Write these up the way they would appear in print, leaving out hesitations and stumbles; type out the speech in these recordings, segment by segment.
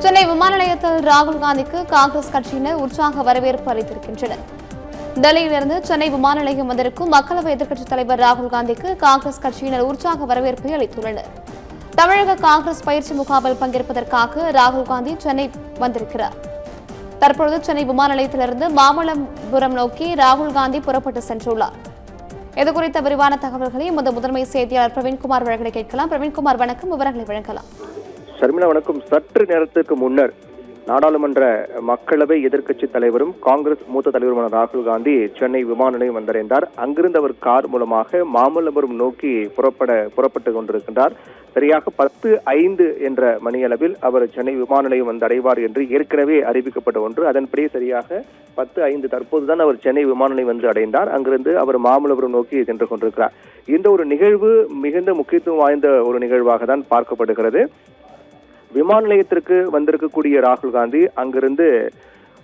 சென்னை விமான நிலையத்தில் ராகுல் காந்திக்கு காங்கிரஸ் கட்சியினர் உற்சாக வரவேற்பு அளித்திருக்கின்றனர். டெல்லியிலிருந்து சென்னை விமான நிலையம் வந்திருக்கும் மக்களவை எதிர்க்கட்சித் தலைவர் ராகுல் காந்திக்கு காங்கிரஸ் கட்சியினர் உற்சாக வரவேற்பை அளித்துள்ளனர். தமிழக காங்கிரஸ் பயிற்சி முகாமில் பங்கேற்பதற்காக ராகுல் காந்தி சென்னை வந்திருக்கிறார். தற்பொழுது சென்னை விமான நிலையத்திலிருந்து மாமல்லபுரம் நோக்கி ராகுல் காந்தி புறப்பட்டு சென்றுள்ளார். இதுகுறித்த விரிவான தகவல்களை முதன்மை செய்தியாளர் பிரவீன்குமார் வழங்க கேட்கலாம். பிரவீன்குமார், வணக்கம். விவரங்களை வழங்கலாம். ஷர்மிளா, வணக்கம். சற்று நேரத்துக்கு முன்னர் நாடாளுமன்ற மக்களவை எதிர்க்கட்சி தலைவரும் காங்கிரஸ் மூத்த தலைவருமான ராகுல் காந்தி சென்னை விமான நிலையம் வந்தடைந்தார். அங்கிருந்து அவர் கார் மூலமாக மாமல்லபுரம் நோக்கி புறப்பட்டு கொண்டிருக்கின்றார். சரியாக 10:05 என்ற மணியளவில் அவர் சென்னை விமான நிலையம் வந்து அடைவார் என்று ஏற்கனவே அறிவிக்கப்பட்ட ஒன்று. அதன்படி சரியாக 10:05 தற்போதுதான் அவர் சென்னை விமான நிலையம் வந்து அடைந்தார். அங்கிருந்து அவர் மாமல்லபுரம் நோக்கி சென்று கொண்டிருக்கிறார். இந்த ஒரு நிகழ்வு மிகுந்த முக்கியத்துவம் வாய்ந்த ஒரு நிகழ்வாக தான் பார்க்கப்படுகிறது. விமான நிலையத்திற்கு வந்திருக்கக்கூடிய ராகுல் காந்தி அங்கிருந்து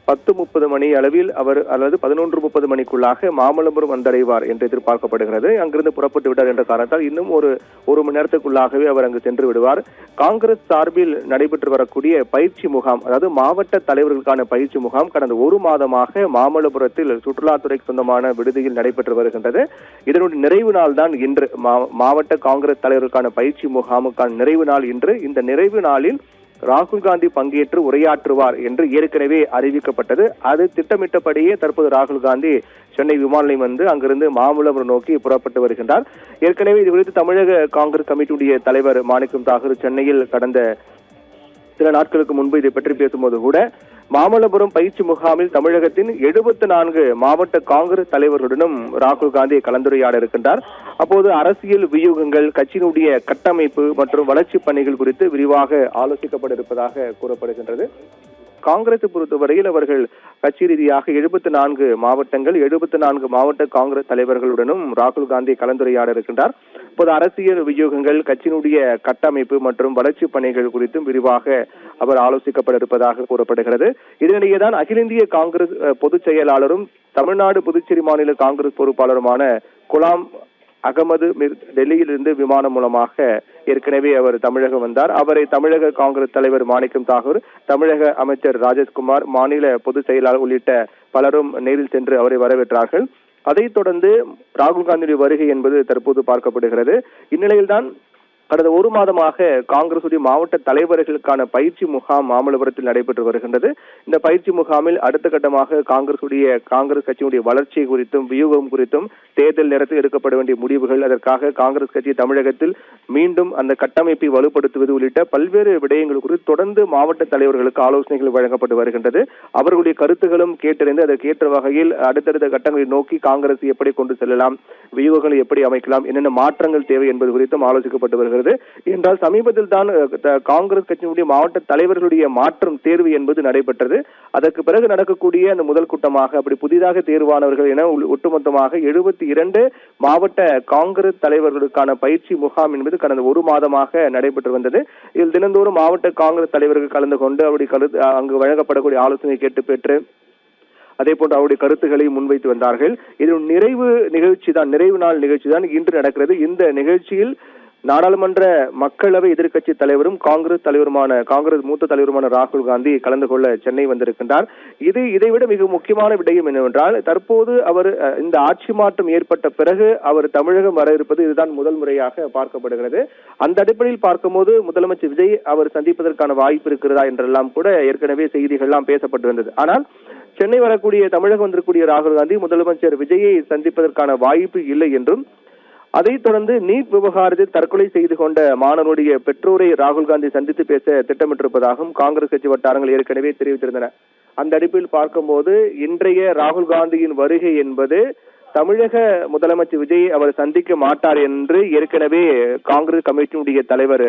10:30 மணி அளவில் அவர் அல்லது 11:30 மணிக்குள்ளாக மாமல்லபுரம் வந்தடைவார் என்று எதிர்பார்க்கப்படுகிறது. அங்கிருந்து புறப்பட்டு விட்டார் என்ற காரணத்தால் இன்னும் ஒரு மணி நேரத்துக்குள்ளாகவே அவர் அங்கு சென்று விடுவார். காங்கிரஸ் சார்பில் நடைபெற்று வரக்கூடிய பயிற்சி முகாம், அதாவது மாவட்ட தலைவர்களுக்கான பயிற்சி முகாம் கடந்த ஒரு மாதமாக மாமல்லபுரத்தில் சுற்றுலாத்துறைக்கு சொந்தமான விடுதியில் நடைபெற்று வருகின்றது. இதனுடைய நிறைவு நாள் தான் இன்று. மாவட்ட காங்கிரஸ் தலைவர்களுக்கான பயிற்சி முகாமுக்கான நிறைவு நாள் இன்று. இந்த நிறைவு நாளில் ராகுல் காந்தி பங்கேற்று உரையாற்றுவார் என்று ஏற்கனவே அறிவிக்கப்பட்டது. அது திட்டமிட்டபடியே தற்போது ராகுல் காந்தி சென்னை விமான நிலையம் வந்து அங்கிருந்து மாமல்லபுரம் நோக்கி புறப்பட்டு வருகின்றார். ஏற்கனவே இது குறித்து தமிழக காங்கிரஸ் கமிட்டியுடைய தலைவர் மாணிக்கம் தாகூர் சென்னையில் கடந்த சில நாட்களுக்கு முன்பு இதை பற்றி பேசும்போது கூட மாமல்லபுரம் பயிற்சி முகாமில் தமிழகத்தின் 74 மாவட்ட காங்கிரஸ் தலைவர்களுடனும் ராகுல் காந்தி கலந்துரையாட இருக்கின்றார். அப்போது அரசியல் வியூகங்கள், கட்சியினுடைய கட்டமைப்பு மற்றும் வளர்ச்சி பணிகள் குறித்து விரிவாக ஆலோசிக்கப்பட இருப்பதாக கூறப்படுகின்றது. காங்கிரஸை பொறுத்தவரையில் அவர்கள் கட்சி ரீதியாக 74 மாவட்டங்கள் 74 மாவட்ட காங்கிரஸ் தலைவர்களுடனும் ராகுல் காந்தி கலந்துரையாட இருக்கின்றார். இப்போது அரசியல் வியூகங்கள், கட்சியினுடைய கட்டமைப்பு மற்றும் வளர்ச்சி பணிகள் குறித்தும் விரிவாக அவர் ஆலோசிக்கப்பட இருப்பதாக கூறப்படுகிறது. இதனிடையேதான் அகில இந்திய காங்கிரஸ் பொதுச் செயலாளரும் தமிழ்நாடு புதுச்சேரி மாநில காங்கிரஸ் பொறுப்பாளருமான குலாம் அகமது டெல்லியிலிருந்து விமானம் மூலமாக ஏற்கனவே அவர் தமிழகம் வந்தார். அவரை தமிழக காங்கிரஸ் தலைவர் மாணிக்கம் தாகூர், தமிழக அமைச்சர் ராஜேஷ்குமார், மாநில பொதுச் செயலாளர் உள்ளிட்ட பலரும் நேரில் சென்று அவரை வரவேற்றார்கள். அதைத் தொடர்ந்து ராகுல் காந்தியுடைய வருகை என்பது தற்போது பார்க்கப்படுகிறது. இந்நிலையில்தான் கடந்த ஒரு மாதமாக காங்கிரசுடைய மாவட்ட தலைவர்களுக்கான பயிற்சி முகாம் மாமல்லபுரத்தில் நடைபெற்று வருகின்றது. இந்த பயிற்சி முகாமில் அடுத்த கட்டமாக காங்கிரஸ் கட்சியுடைய வளர்ச்சி குறித்தும் வியூகம் குறித்தும் தேர்தல் நேரத்தில் எடுக்கப்பட வேண்டிய முடிவுகள், அதற்காக காங்கிரஸ் கட்சி தமிழகத்தில் மீண்டும் அந்த கட்டமைப்பை வலுப்படுத்துவது உள்ளிட்ட பல்வேறு விடயங்கள் குறித்து தொடர்ந்து மாவட்ட தலைவர்களுக்கு ஆலோசனைகள் வழங்கப்பட்டு வருகின்றது. அவர்களுடைய கருத்துகளும் கேட்டறிந்து அதற்கேற்ற வகையில் அடுத்தடுத்த கட்டங்களை நோக்கி காங்கிரஸ் எப்படி கொண்டு செல்லலாம், வியூகங்களை எப்படி அமைக்கலாம், என்னென்ன மாற்றங்கள் தேவை என்பது குறித்தும் ஆலோசிக்கப்பட்டு வருகிறது. என்றால் சமீபத்தில் தான் காங்கிரஸ் கட்சியினுடைய மாவட்ட தலைவர்களுடைய மாற்றம் தேர்வு என்பது நடைபெற்றது. அதற்கு பிறகு நடக்கக்கூடிய அந்த முதல் கூட்டமாக அப்படி புதிதாக தேர்வானவர்கள் என ஒட்டுமொத்தமாக 72 மாவட்ட காங்கிரஸ் தலைவர்களுக்கான பயிற்சி முகாம் என்பது கடந்த ஒரு மாதமாக நடைபெற்று வந்தது. இதில் தினந்தோறும் மாவட்ட காங்கிரஸ் தலைவர்கள் கலந்து கொண்டு அங்கு வழங்கப்படக்கூடிய ஆலோசனை கேட்டு பெற்று அதே போன்று அவருடைய கருத்துக்களை முன்வைத்து வந்தார்கள். இது நிறைவு நாள் நிகழ்ச்சி தான் இன்று நடக்கிறது. இந்த நிகழ்ச்சியில் நாடாளுமன்ற மக்களவை எதிர்க்கட்சி தலைவரும் காங்கிரஸ் மூத்த தலைவருமான ராகுல் காந்தி கலந்து கொள்ள சென்னை வந்திருக்கின்றார். இதைவிட மிக முக்கியமான விடயம் என்னவென்றால், தற்போது அவர் இந்த ஆட்சி மாற்றம் ஏற்பட்ட பிறகு அவர் தமிழகம் வர இருப்பது இதுதான் முதல் முறையாக பார்க்கப்படுகிறது. அந்த அடிப்படையில் பார்க்கும்போது முதலமைச்சர் விஜய் அவர் சந்திப்பதற்கான வாய்ப்பு இருக்கிறதா என்றெல்லாம் கூட ஏற்கனவே செய்திகள்லாம் பேசப்பட்டு வந்தது. ஆனால் சென்னை தமிழகம் வந்திருக்கக்கூடிய ராகுல் காந்தி முதலமைச்சர் விஜயை சந்திப்பதற்கான வாய்ப்பு இல்லை என்றும், அதைத் தொடர்ந்து நீட் விவகாரத்தில் தற்கொலை செய்து கொண்ட மாணவனுடைய பெற்றோரை ராகுல் காந்தி சந்தித்து பேச திட்டமிட்டிருப்பதாகவும் காங்கிரஸ் கட்சி வட்டாரங்கள் ஏற்கனவே தெரிவித்திருந்தன. அந்த அடிப்படையில் பார்க்கும்போது இன்றைய ராகுல் காந்தியின் வருகை என்பது தமிழக முதலமைச்சர் விஜய் அவர் சந்திக்க மாட்டார் என்று ஏற்கனவே காங்கிரஸ் கமிட்டியினுடைய தலைவர்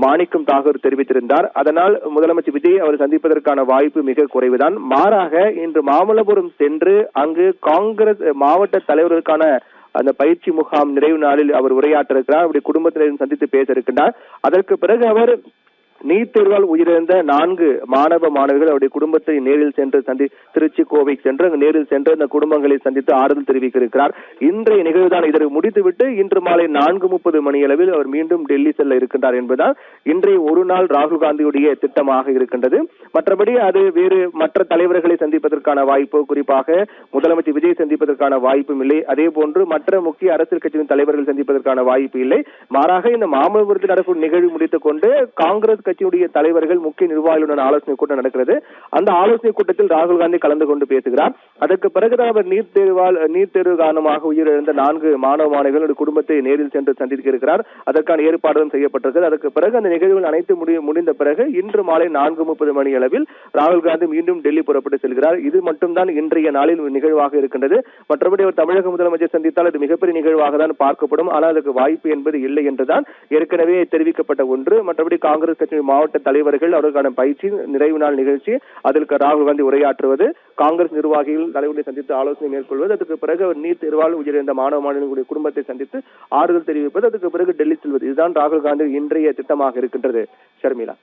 மாணிக்கம் தாகூர் தெரிவித்திருந்தார். அதனால் முதலமைச்சர் விஜய் அவர் சந்திப்பதற்கான வாய்ப்பு மிக குறைவுதான். மாறாக இன்று மாமல்லபுரம் சென்று அங்கு காங்கிரஸ் மாவட்ட தலைவர்களுக்கான அந்த பயிற்சி முகாம் நிறைவு நாளில் அவர் உரையாற்ற இருக்கிறார். அவருடைய குடும்பத்தினரையும் சந்தித்து பேச இருக்கின்றார். அதற்கு பிறகு அவர் நீட் தேர்வால் உயிரிழந்த 4 மாணவ மாணவிகள் அவருடைய குடும்பத்தை நேரில் சென்று திருச்சி கோவை சென்று அங்கு நேரில் சென்று அந்த குடும்பங்களை சந்தித்து ஆறுதல் தெரிவிக்க இருக்கிறார். இன்றைய நிகழ்வுதான். இதனை முடித்துவிட்டு இன்று மாலை 4:30 மணியளவில் அவர் மீண்டும் டெல்லி செல்ல இருக்கின்றார் என்பதால் இன்றைய ஒரு நாள் ராகுல் காந்தியுடைய திட்டமாக இருக்கின்றது. மற்றபடி அது வேறு மற்ற தலைவர்களை சந்திப்பதற்கான வாய்ப்பு, குறிப்பாக முதலமைச்சர் விஜய் சந்திப்பதற்கான வாய்ப்பும் இல்லை. அதே போன்று மற்ற முக்கிய அரசியல் கட்சியின் தலைவர்கள் சந்திப்பதற்கான வாய்ப்பு இல்லை. மாறாக இந்த மாமல்லபுரத்தில் நடக்கும் நிகழ்வு முடித்துக் கொண்டு காங்கிரஸ் கட்சியுடைய தலைவர்கள் முக்கிய நிர்வாகிகளுடன் ஆலோசனை கூட்டம் நடக்கிறது. அந்த ஆலோசனை கூட்டத்தில் ராகுல் காந்தி கலந்து கொண்டு பேசுகிறார். அதற்கு பிறகுதான் அவர் நீட் தேர்வு காரணமாக உயிரிழந்த 4 மாணவ மாணவிகளுடைய குடும்பத்தை நேரில் சென்று சந்திக்க இருக்கிறார். அதற்கான ஏற்பாடுகளும் செய்யப்பட்டிருக்கிறது. அதற்கு பிறகு அந்த நிகழ்வுகள் அனைத்து முடிந்த பிறகு இன்று மாலை 4:30 மணி அளவில் ராகுல் காந்தி மீண்டும் டெல்லி புறப்பட்டு செல்கிறார். இது மட்டும்தான் இன்றைய நாளில் நிகழ்வாக இருக்கின்றது. மற்றபடி அவர் தமிழக முதலமைச்சர் சந்தித்தால் அது மிகப்பெரிய நிகழ்வாக தான் பார்க்கப்படும். ஆனால் அதற்கு வாய்ப்பு என்பது இல்லை என்றுதான் ஏற்கனவே தெரிவிக்கப்பட்ட ஒன்று. மற்றபடி காங்கிரஸ் கட்சி மாவட்ட தலைவர்கள் அவர்களுக்கான பயிற்சி நிறைவு நாள் நிகழ்ச்சி, அதற்கு ராகுல் காந்தி உரையாற்றுவது, காங்கிரஸ் நிர்வாகிகள் தலைவர்களை சந்தித்து ஆலோசனை மேற்கொள்வது, அதுக்கு பிறகு அவர் நீட் தேர்வால் உயிரிழந்த மாணவ மாணவிகளுடைய குடும்பத்தை சந்தித்து ஆறுதல் தெரிவிப்பது, அதுக்கு பிறகு டெல்லி செல்வது, இதுதான் ராகுல் காந்தி இன்றைய திட்டமாக இருக்கின்றது. ஷர்மிளா.